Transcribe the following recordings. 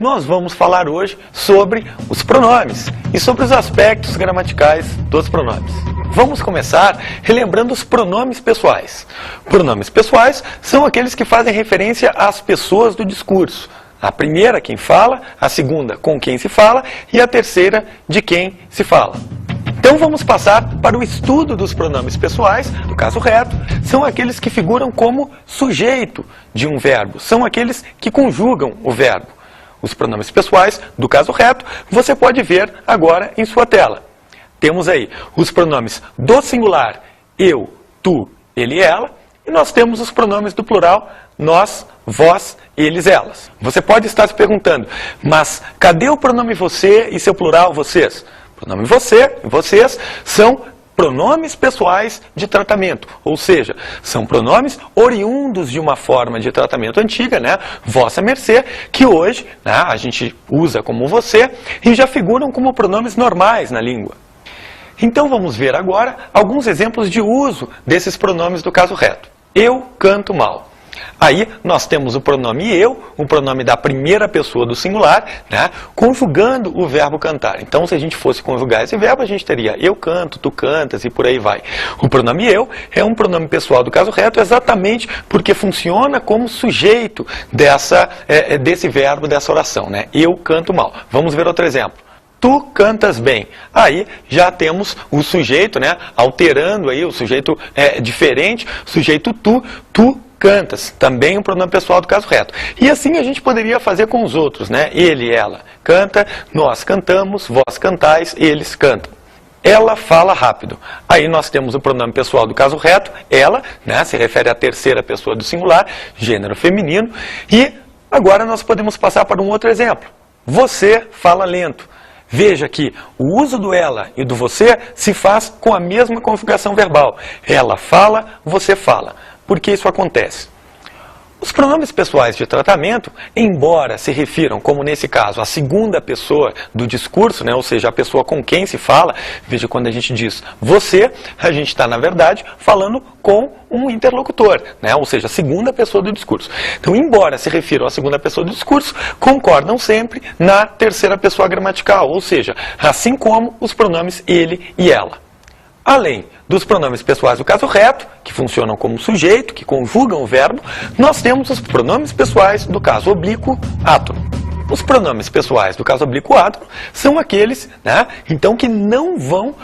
Nós vamos falar hoje sobre os pronomes e sobre os aspectos gramaticais dos pronomes. Vamos começar relembrando os pronomes pessoais. Pronomes pessoais são aqueles que fazem referência às pessoas do discurso. A primeira, quem fala, a segunda, com quem se fala, e a terceira, de quem se fala. Então vamos passar para o estudo dos pronomes pessoais, do caso reto, são aqueles que figuram como sujeito de um verbo, são aqueles que conjugam o verbo. Os pronomes pessoais, do caso reto, você pode ver agora em sua tela. Temos aí os pronomes do singular, eu, tu, ele, ela, e nós temos os pronomes do plural, nós, vós, eles, elas. Você pode estar se perguntando, mas cadê o pronome você e seu plural, vocês? O pronome você e vocês são pronomes pessoais de tratamento, ou seja, são pronomes oriundos de uma forma de tratamento antiga, né? Vossa mercê, que hoje, né, a gente usa como você e já figuram como pronomes normais na língua. Então vamos ver agora alguns exemplos de uso desses pronomes do caso reto. Eu canto mal. Aí nós temos o pronome eu, o pronome da primeira pessoa do singular, né, conjugando o verbo cantar. Então, se a gente fosse conjugar esse verbo, a gente teria eu canto, tu cantas e por aí vai. O pronome eu é um pronome pessoal do caso reto exatamente porque funciona como sujeito desse verbo, dessa oração, né? Eu canto mal. Vamos ver outro exemplo. Tu cantas bem. Aí já temos o sujeito, né, alterando aí o sujeito diferente, sujeito tu cantas, também um pronome pessoal do caso reto. E assim a gente poderia fazer com os outros, né? Ele, ela canta, nós cantamos, vós cantais, eles cantam. Ela fala rápido. Aí nós temos o pronome pessoal do caso reto, ela, né, se refere à terceira pessoa do singular, gênero feminino. E agora nós podemos passar para um outro exemplo. Você fala lento. Veja que o uso do ela e do você se faz com a mesma configuração verbal. Ela fala, você fala. Por que isso acontece? Os pronomes pessoais de tratamento, embora se refiram, como nesse caso, à segunda pessoa do discurso, né, ou seja, a pessoa com quem se fala, veja quando a gente diz você, a gente está, na verdade, falando com um interlocutor, né, ou seja, a segunda pessoa do discurso. Então, embora se refiram à segunda pessoa do discurso, concordam sempre na terceira pessoa gramatical, ou seja, assim como os pronomes ele e ela. Além dos pronomes pessoais do caso reto, que funcionam como sujeito, que conjugam o verbo, nós temos os pronomes pessoais do caso oblíquo átono. Os pronomes pessoais do caso oblíquo átono são aqueles, né, então, que não vão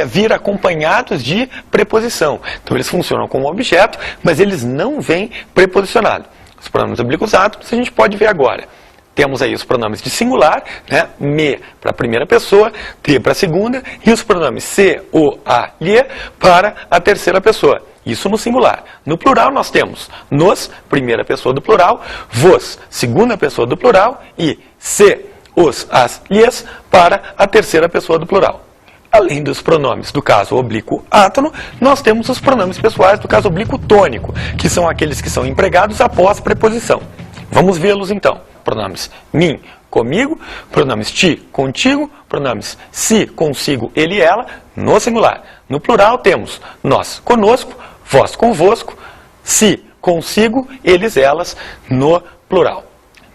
vir acompanhados de preposição. Então, eles funcionam como objeto, mas eles não vêm preposicionados. Os pronomes oblíquos átonos a gente pode ver agora. Temos aí os pronomes de singular, né, me para a primeira pessoa, te para a segunda, e os pronomes se, o, a, lhe para a terceira pessoa. Isso no singular. No plural nós temos nos, primeira pessoa do plural, vos, segunda pessoa do plural, e se, os, as, lhes para a terceira pessoa do plural. Além dos pronomes do caso oblíquo átono, nós temos os pronomes pessoais do caso oblíquo tônico, que são aqueles que são empregados após preposição. Vamos vê-los então. Pronomes mim, comigo, pronomes ti, contigo, pronomes si, consigo, ele e ela, no singular. No plural temos nós, conosco, vós, convosco, si, consigo, eles, elas, no plural.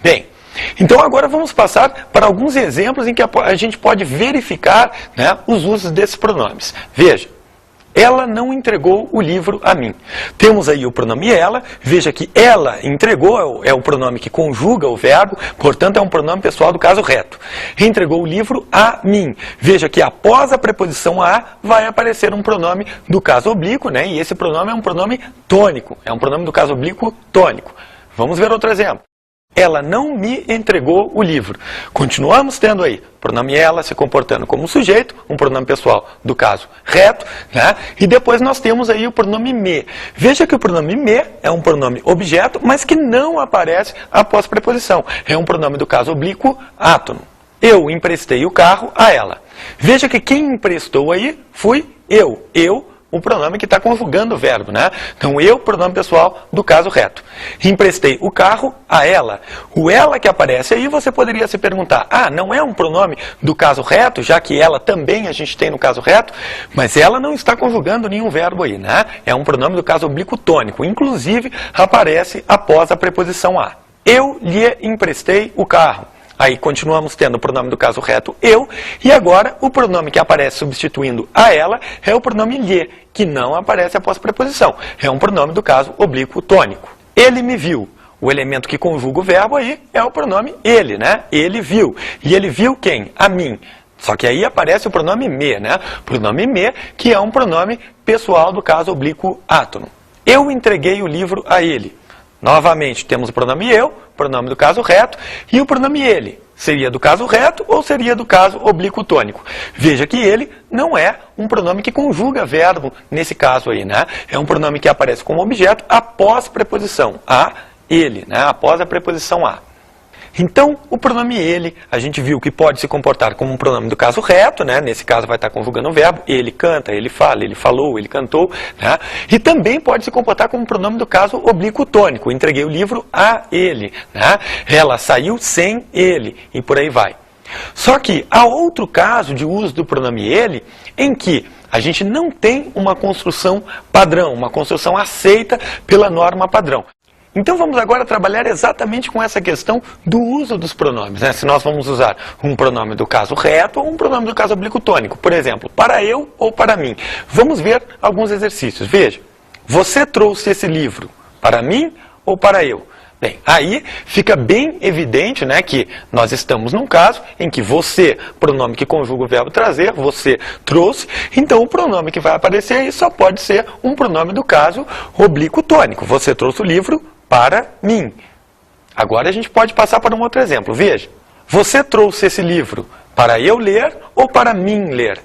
Bem, então agora vamos passar para alguns exemplos em que a gente pode verificar, né, os usos desses pronomes. Veja. Ela não entregou o livro a mim. Temos aí o pronome ela, veja que ela entregou, é o pronome que conjuga o verbo, portanto é um pronome pessoal do caso reto. Entregou o livro a mim. Veja que após a preposição a, vai aparecer um pronome do caso oblíquo, né? E esse pronome é um pronome tônico, é um pronome do caso oblíquo tônico. Vamos ver outro exemplo. Ela não me entregou o livro. Continuamos tendo aí pronome ela se comportando como sujeito, um pronome pessoal do caso reto, né? E depois nós temos aí o pronome me. Veja que o pronome me é um pronome objeto, mas que não aparece após preposição. É um pronome do caso oblíquo átono. Eu emprestei o carro a ela. Veja que quem emprestou aí fui eu. Eu, o pronome que está conjugando o verbo, né? Então, eu, pronome pessoal do caso reto. Emprestei o carro a ela. O ela que aparece aí, você poderia se perguntar, ah, não é um pronome do caso reto, já que ela também a gente tem no caso reto, mas ela não está conjugando nenhum verbo aí, né? É um pronome do caso oblíquo tônico, inclusive aparece após a preposição a. Eu lhe emprestei o carro. Aí continuamos tendo o pronome do caso reto eu, e agora o pronome que aparece substituindo a ela é o pronome lhe, que não aparece após preposição. É um pronome do caso oblíquo tônico. Ele me viu. O elemento que conjuga o verbo aí é o pronome ele, né? Ele viu. E ele viu quem? A mim. Só que aí aparece o pronome me, né? Pronome me, que é um pronome pessoal do caso oblíquo átono. Eu entreguei o livro a ele. Novamente, temos o pronome eu, pronome do caso reto, e o pronome ele. Seria do caso reto ou seria do caso oblíquo tônico? Veja que ele não é um pronome que conjuga verbo nesse caso aí, né? É um pronome que aparece como objeto após preposição a, ele, né? Após a preposição a. Então, o pronome ele, a gente viu que pode se comportar como um pronome do caso reto, né? Nesse caso vai estar conjugando o verbo, ele canta, ele fala, ele falou, ele cantou, né? E também pode se comportar como um pronome do caso oblíquo tônico, entreguei o livro a ele, né? Ela saiu sem ele, e por aí vai. Só que há outro caso de uso do pronome ele, em que a gente não tem uma construção padrão, uma construção aceita pela norma padrão. Então vamos agora trabalhar exatamente com essa questão do uso dos pronomes, né? Se nós vamos usar um pronome do caso reto ou um pronome do caso oblíquo tônico. Por exemplo, para eu ou para mim. Vamos ver alguns exercícios. Veja, você trouxe esse livro para mim ou para eu? Bem, aí fica bem evidente, né, que nós estamos num caso em que você, pronome que conjuga o verbo trazer, você trouxe, então o pronome que vai aparecer aí só pode ser um pronome do caso oblíquo tônico. Você trouxe o livro para mim. Agora a gente pode passar para um outro exemplo. Veja, você trouxe esse livro para eu ler ou para mim ler?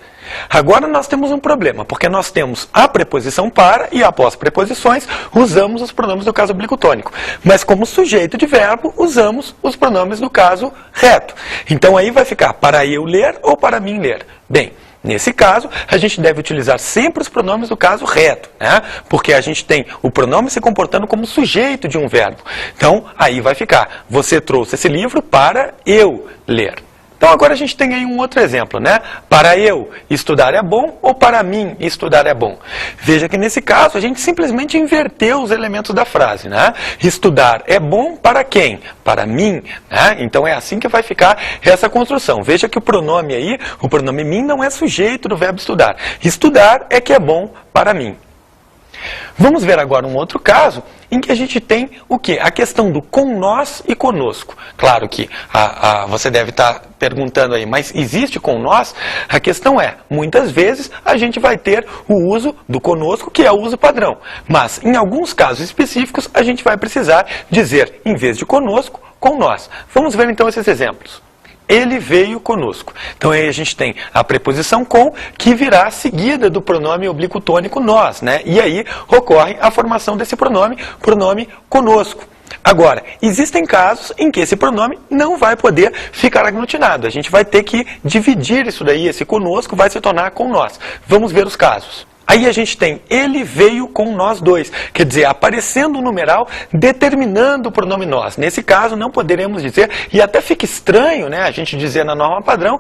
Agora nós temos um problema, porque nós temos a preposição para e após preposições usamos os pronomes do caso oblíquo tônico. Mas como sujeito de verbo usamos os pronomes do caso reto. Então aí vai ficar para eu ler ou para mim ler. Bem, nesse caso, a gente deve utilizar sempre os pronomes do caso reto, né? Porque a gente tem o pronome se comportando como sujeito de um verbo. Então, aí vai ficar, você trouxe esse livro para eu ler. Então, agora a gente tem aí um outro exemplo, né? Para eu estudar é bom ou para mim estudar é bom? Veja que nesse caso a gente simplesmente inverteu os elementos da frase, né? Estudar é bom para quem? Para mim, né? Então é assim que vai ficar essa construção. Veja que o pronome aí, o pronome mim não é sujeito do verbo estudar. Estudar é que é bom para mim. Vamos ver agora um outro caso em que a gente tem o quê? A questão do com nós e conosco. Claro que você deve estar perguntando aí, mas existe com nós? A questão é, muitas vezes a gente vai ter o uso do conosco, que é o uso padrão. Mas em alguns casos específicos a gente vai precisar dizer, em vez de conosco, com nós. Vamos ver então esses exemplos. Ele veio conosco. Então aí a gente tem a preposição com, que virá seguida do pronome oblíquo tônico nós, né? E aí ocorre a formação desse pronome conosco. Agora, existem casos em que esse pronome não vai poder ficar aglutinado. A gente vai ter que dividir isso daí, esse conosco vai se tornar com nós. Vamos ver os casos. Aí a gente tem, ele veio com nós dois. Quer dizer, aparecendo um numeral determinando o pronome nós. Nesse caso, não poderemos dizer, e até fica estranho, né, a gente dizer na norma padrão,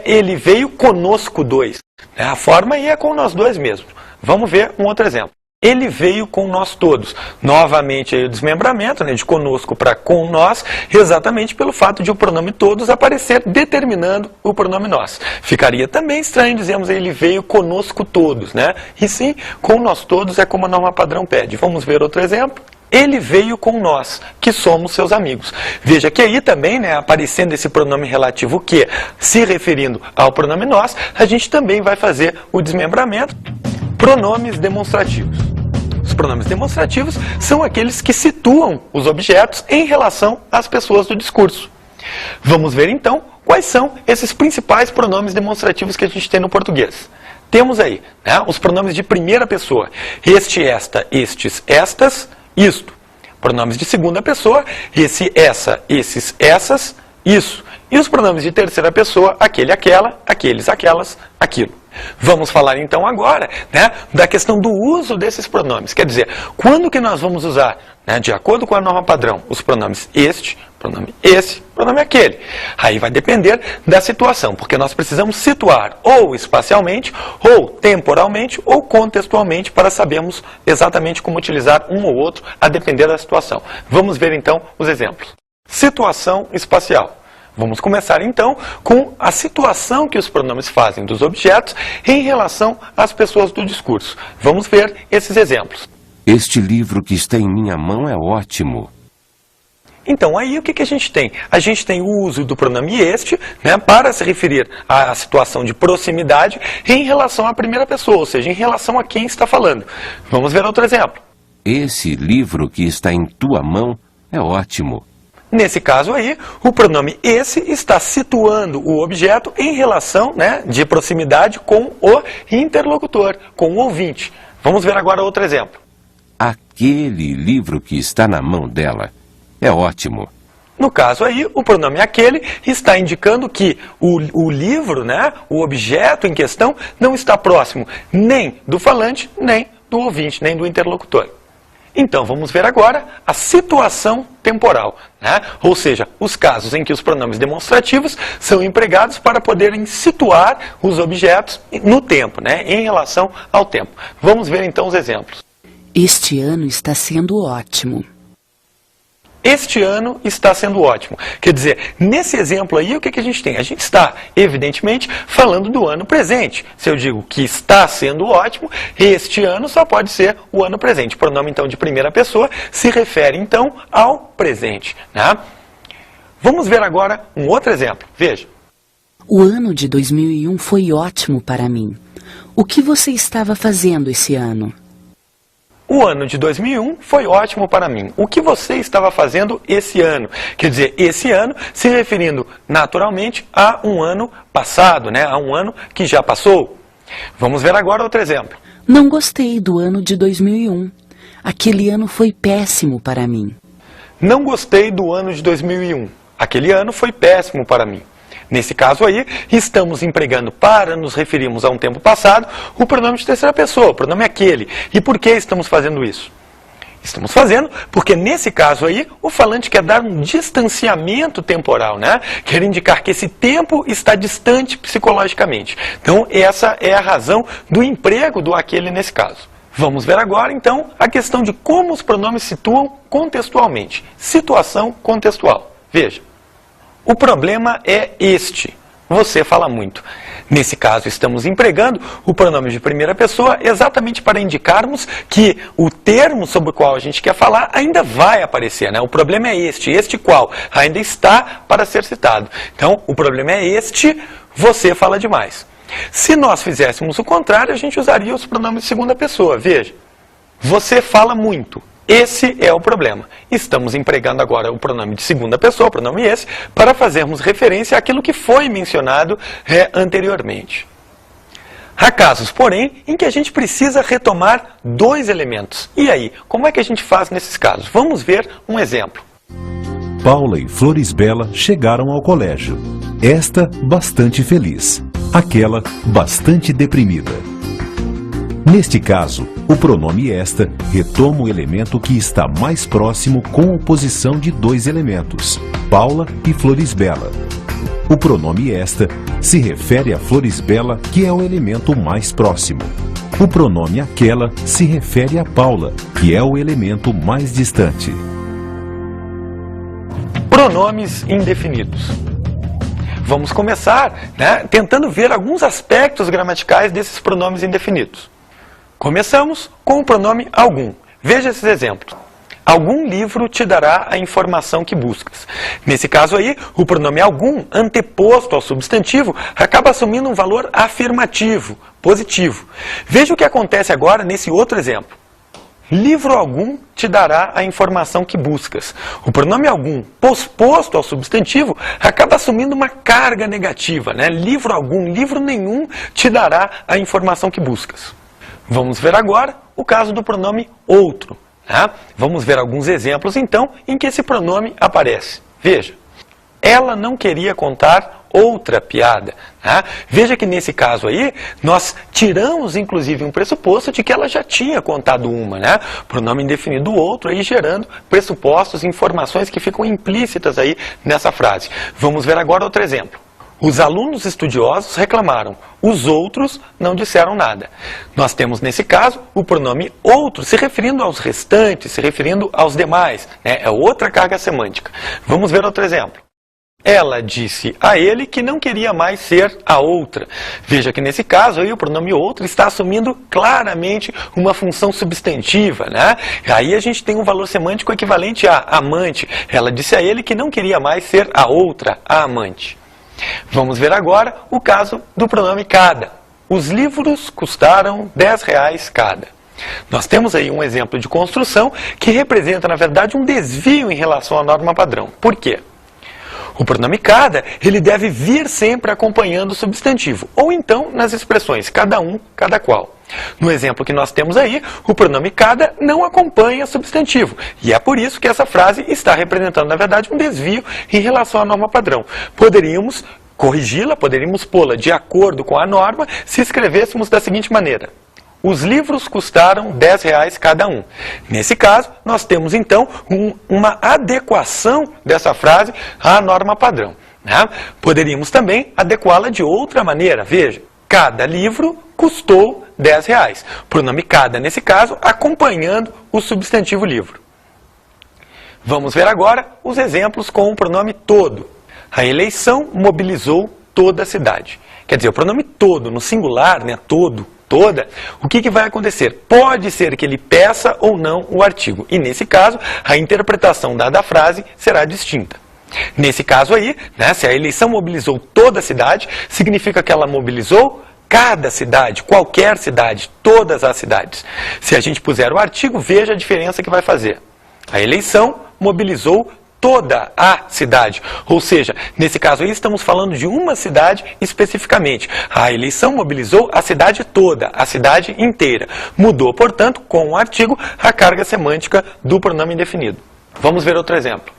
ele veio conosco dois. A forma aí é com nós dois mesmo. Vamos ver um outro exemplo. Ele veio com nós todos. Novamente aí o desmembramento, né, de conosco para com nós, exatamente pelo fato de o pronome todos aparecer determinando o pronome nós. Ficaria também estranho dizermos ele veio conosco todos, né? E sim, com nós todos é como a norma padrão pede. Vamos ver outro exemplo. Ele veio com nós, que somos seus amigos. Veja que aí também, né, aparecendo esse pronome relativo que, se referindo ao pronome nós, a gente também vai fazer o desmembramento. Pronomes demonstrativos. Os pronomes demonstrativos são aqueles que situam os objetos em relação às pessoas do discurso. Vamos ver então quais são esses principais pronomes demonstrativos que a gente tem no português. Temos aí, né, os pronomes de primeira pessoa. Este, esta, estes, estas, isto. Pronomes de segunda pessoa. Esse, essa, esses, essas, isso. E os pronomes de terceira pessoa, aquele, aquela, aqueles, aquelas, aquilo. Vamos falar então agora, né, da questão do uso desses pronomes. Quer dizer, quando que nós vamos usar, né, de acordo com a norma padrão, os pronomes este, pronome esse, pronome aquele. Aí vai depender da situação, porque nós precisamos situar ou espacialmente, ou temporalmente, ou contextualmente, para sabermos exatamente como utilizar um ou outro, a depender da situação. Vamos ver então os exemplos. Situação espacial. Vamos começar então com a situação que os pronomes fazem dos objetos em relação às pessoas do discurso. Vamos ver esses exemplos. Este livro que está em minha mão é ótimo. Então, aí o que a gente tem? A gente tem o uso do pronome este, né, para se referir à situação de proximidade em relação à primeira pessoa, ou seja, em relação a quem está falando. Vamos ver outro exemplo. Esse livro que está em tua mão é ótimo. Nesse caso aí, o pronome esse está situando o objeto em relação, né, de proximidade com o interlocutor, com o ouvinte. Vamos ver agora outro exemplo. Aquele livro que está na mão dela é ótimo. No caso aí, o pronome aquele está indicando que o livro, né, o objeto em questão, não está próximo nem do falante, nem do ouvinte, nem do interlocutor. Então, vamos ver agora a situação temporal, né? Ou seja, os casos em que os pronomes demonstrativos são empregados para poderem situar os objetos no tempo, né, em relação ao tempo. Vamos ver então os exemplos. Este ano está sendo ótimo. Este ano está sendo ótimo. Quer dizer, nesse exemplo aí, o que a gente tem? A gente está, evidentemente, falando do ano presente. Se eu digo que está sendo ótimo, este ano só pode ser o ano presente. O pronome, então, de primeira pessoa se refere, então, ao presente, né? Vamos ver agora um outro exemplo. Veja. O ano de 2001 foi ótimo para mim. O que você estava fazendo esse ano? O ano de 2001 foi ótimo para mim. O que você estava fazendo esse ano? Quer dizer, esse ano se referindo naturalmente a um ano passado, né? A um ano que já passou. Vamos ver agora outro exemplo. Não gostei do ano de 2001. Aquele ano foi péssimo para mim. Não gostei do ano de 2001. Aquele ano foi péssimo para mim. Nesse caso aí, estamos empregando para nos referirmos a um tempo passado o pronome de terceira pessoa, o pronome aquele. E por que estamos fazendo isso? Estamos fazendo porque nesse caso aí, o falante quer dar um distanciamento temporal, né? Quer indicar que esse tempo está distante psicologicamente. Então, essa é a razão do emprego do aquele nesse caso. Vamos ver agora, então, a questão de como os pronomes situam contextualmente. Situação contextual. Veja. O problema é este. Você fala muito. Nesse caso, estamos empregando o pronome de primeira pessoa exatamente para indicarmos que o termo sobre o qual a gente quer falar ainda vai aparecer, né? O problema é este qual ainda está para ser citado. Então, o problema é este, você fala demais. Se nós fizéssemos o contrário, a gente usaria os pronomes de segunda pessoa. Veja, você fala muito. Esse é o problema. Estamos empregando agora o pronome de segunda pessoa, o pronome esse, para fazermos referência àquilo que foi mencionado anteriormente. Há casos, porém, em que a gente precisa retomar dois elementos. E aí, como é que a gente faz nesses casos? Vamos ver um exemplo. Paula e Florisbela chegaram ao colégio. Esta, bastante feliz. Aquela, bastante deprimida. Neste caso, o pronome esta retoma o elemento que está mais próximo com oposição de dois elementos, Paula e Florisbela. O pronome esta se refere a Florisbela, que é o elemento mais próximo. O pronome aquela se refere a Paula, que é o elemento mais distante. Pronomes indefinidos. Vamos começar, né, tentando ver alguns aspectos gramaticais desses pronomes indefinidos. Começamos com o pronome algum. Veja esses exemplos. Algum livro te dará a informação que buscas. Nesse caso aí, o pronome algum, anteposto ao substantivo, acaba assumindo um valor afirmativo, positivo. Veja o que acontece agora nesse outro exemplo. Livro algum te dará a informação que buscas. O pronome algum, posposto ao substantivo, acaba assumindo uma carga negativa, né? Livro algum, livro nenhum te dará a informação que buscas. Vamos ver agora o caso do pronome outro. Né? Vamos ver alguns exemplos, então, em que esse pronome aparece. Veja, ela não queria contar outra piada. Né? Veja que nesse caso aí, nós tiramos, inclusive, um pressuposto de que ela já tinha contado uma. Né? Pronome indefinido outro, aí gerando pressupostos, informações que ficam implícitas aí nessa frase. Vamos ver agora outro exemplo. Os alunos estudiosos reclamaram, os outros não disseram nada. Nós temos, nesse caso, o pronome outro se referindo aos restantes, se referindo aos demais. Né? É outra carga semântica. Vamos ver outro exemplo. Ela disse a ele que não queria mais ser a outra. Veja que nesse caso aí o pronome outra está assumindo claramente uma função substantiva, né? Aí a gente tem um valor semântico equivalente a amante. Ela disse a ele que não queria mais ser a outra, a amante. Vamos ver agora o caso do pronome cada. Os livros custaram R$10 cada. Nós temos aí um exemplo de construção que representa, na verdade, um desvio em relação à norma padrão. Por quê? O pronome cada, ele deve vir sempre acompanhando o substantivo, ou então nas expressões cada um, cada qual. No exemplo que nós temos aí, o pronome cada não acompanha substantivo, e é por isso que essa frase está representando, na verdade, um desvio em relação à norma padrão. Poderíamos corrigi-la, poderíamos pô-la de acordo com a norma se escrevêssemos da seguinte maneira: os livros custaram R$10 cada um. Nesse caso, nós temos então uma adequação dessa frase à norma padrão, né? Poderíamos também adequá-la de outra maneira. Veja, cada livro custou R$10. Pronome cada, nesse caso, acompanhando o substantivo livro. Vamos ver agora os exemplos com o pronome todo. A eleição mobilizou toda a cidade. Quer dizer, o pronome todo, no singular, né, todo, toda, o que vai acontecer? Pode ser que ele peça ou não o artigo. E nesse caso, a interpretação dada à frase será distinta. Nesse caso aí, né, se a eleição mobilizou toda a cidade, significa que ela mobilizou cada cidade, qualquer cidade, todas as cidades. Se a gente puser o artigo, veja a diferença que vai fazer. A eleição mobilizou toda a cidade. Ou seja, nesse caso aí estamos falando de uma cidade especificamente. A eleição mobilizou a cidade toda, a cidade inteira. Mudou, portanto, com o artigo, a carga semântica do pronome indefinido. Vamos ver outro exemplo.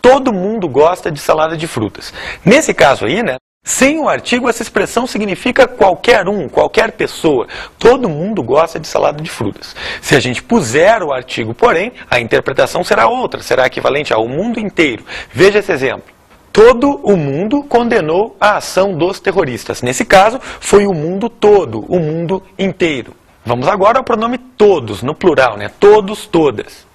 Todo mundo gosta de salada de frutas. Nesse caso aí, né, sem o artigo, essa expressão significa qualquer um, qualquer pessoa. Todo mundo gosta de salada de frutas. Se a gente puser o artigo, porém, a interpretação será outra, será equivalente ao mundo inteiro. Veja esse exemplo. Todo o mundo condenou a ação dos terroristas. Nesse caso, foi o mundo todo, o mundo inteiro. Vamos agora ao pronome todos, no plural, né? Todos, todas.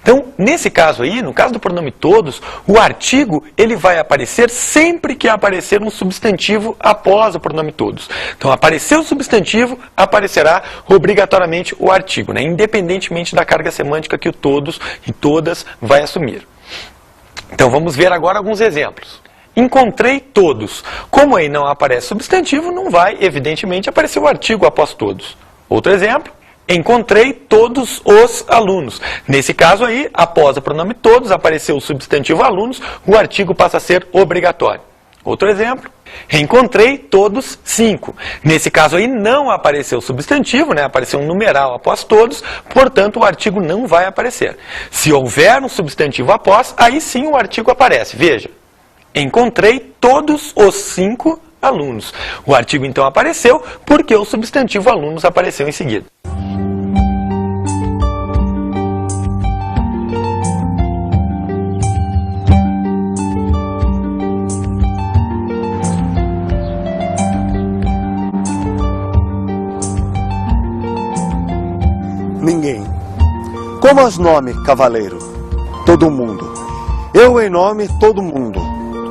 Então, nesse caso aí, no caso do pronome todos, o artigo ele vai aparecer sempre que aparecer um substantivo após o pronome todos. Então, apareceu o substantivo, aparecerá obrigatoriamente o artigo, né? Independentemente da carga semântica que o todos e todas vai assumir. Então, vamos ver agora alguns exemplos. Encontrei todos. Como aí não aparece substantivo, não vai, evidentemente, aparecer o artigo após todos. Outro exemplo. Encontrei todos os alunos. Nesse caso aí, após o pronome todos, apareceu o substantivo alunos, o artigo passa a ser obrigatório. Outro exemplo. Encontrei todos 5. Nesse caso aí, não apareceu o substantivo, né? Apareceu um numeral após todos, portanto, o artigo não vai aparecer. Se houver um substantivo após, aí sim o artigo aparece. Veja. Encontrei todos os 5 alunos. O artigo então apareceu porque o substantivo alunos apareceu em seguida. Ninguém. Como as nome, cavaleiro? Todo mundo. Eu em nome, todo mundo.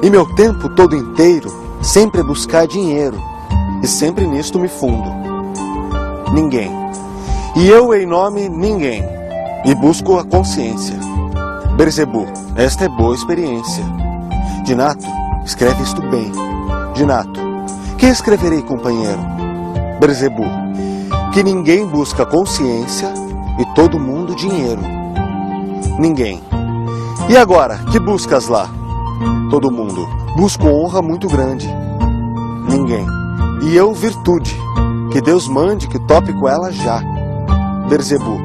E meu tempo todo inteiro, sempre buscar dinheiro. E sempre nisto me fundo. Ninguém. E eu em nome, ninguém. E busco a consciência. Berzebu, esta é boa experiência. Dinato, escreve isto bem. Dinato, que escreverei, companheiro? Berzebu, que ninguém busca consciência e todo mundo dinheiro. Ninguém. E agora, que buscas lá? Todo mundo. Busco honra muito grande. Ninguém. E eu virtude. Que Deus mande que tope com ela já. Berzebu.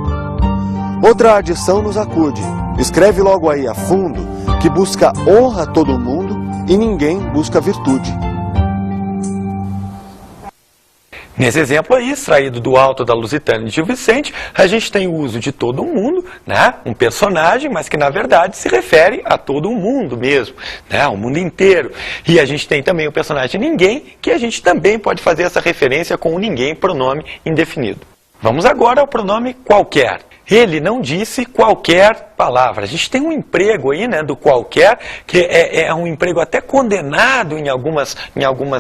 Outra adição nos acude. Escreve logo aí a fundo que busca honra a todo mundo e ninguém busca virtude. Nesse exemplo aí, extraído do Alto da Lusitânia de Gil Vicente, a gente tem o uso de todo mundo, né? Um personagem, mas que na verdade se refere a todo o mundo mesmo, né? Ao mundo inteiro. E a gente tem também o personagem ninguém, que a gente também pode fazer essa referência com o ninguém, pronome indefinido. Vamos agora ao pronome qualquer. Ele não disse qualquer palavra. A gente tem um emprego aí, né, do qualquer, que é um emprego até condenado em algumas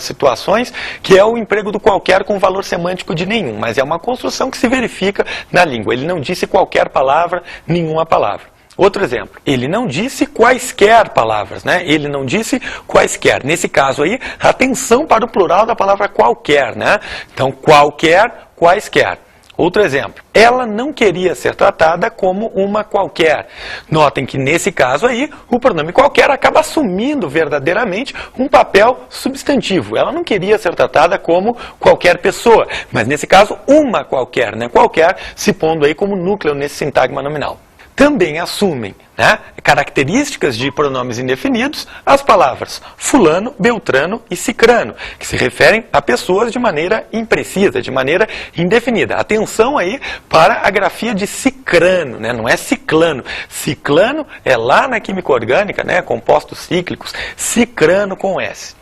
situações, que é o emprego do qualquer com valor semântico de nenhum, mas é uma construção que se verifica na língua. Ele não disse qualquer palavra, nenhuma palavra. Outro exemplo, ele não disse quaisquer palavras, né? Ele não disse quaisquer. Nesse caso aí, atenção para o plural da palavra qualquer, né? Então, qualquer, quaisquer. Outro exemplo, ela não queria ser tratada como uma qualquer. Notem que nesse caso aí, o pronome qualquer acaba assumindo verdadeiramente um papel substantivo. Ela não queria ser tratada como qualquer pessoa, mas nesse caso, uma qualquer, né? Qualquer se pondo aí como núcleo nesse sintagma nominal. Também assumem, né, características de pronomes indefinidos as palavras fulano, beltrano e cicrano, que se referem a pessoas de maneira imprecisa, de maneira indefinida. Atenção aí para a grafia de cicrano, né, não é ciclano. Ciclano é lá na química orgânica, né, compostos cíclicos, cicrano com S.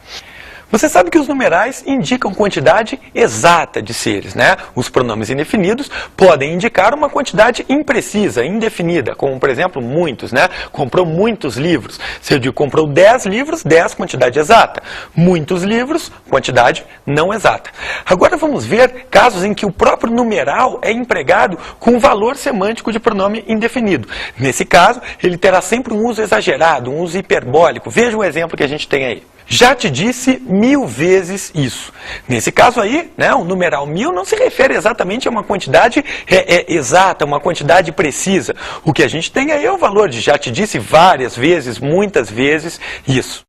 Você sabe que os numerais indicam quantidade exata de seres, né? Os pronomes indefinidos podem indicar uma quantidade imprecisa, indefinida, como, por exemplo, muitos, né? Comprou muitos livros. Se eu digo comprou 10 livros, 10, quantidade exata. Muitos livros, quantidade não exata. Agora vamos ver casos em que o próprio numeral é empregado com valor semântico de pronome indefinido. Nesse caso, ele terá sempre um uso exagerado, um uso hiperbólico. Veja o exemplo que a gente tem aí. Já te disse 1000 vezes isso. Nesse caso aí, né, o numeral 1000 não se refere exatamente a uma quantidade exata, uma quantidade precisa. O que a gente tem aí é o valor de já te disse várias vezes, muitas vezes isso.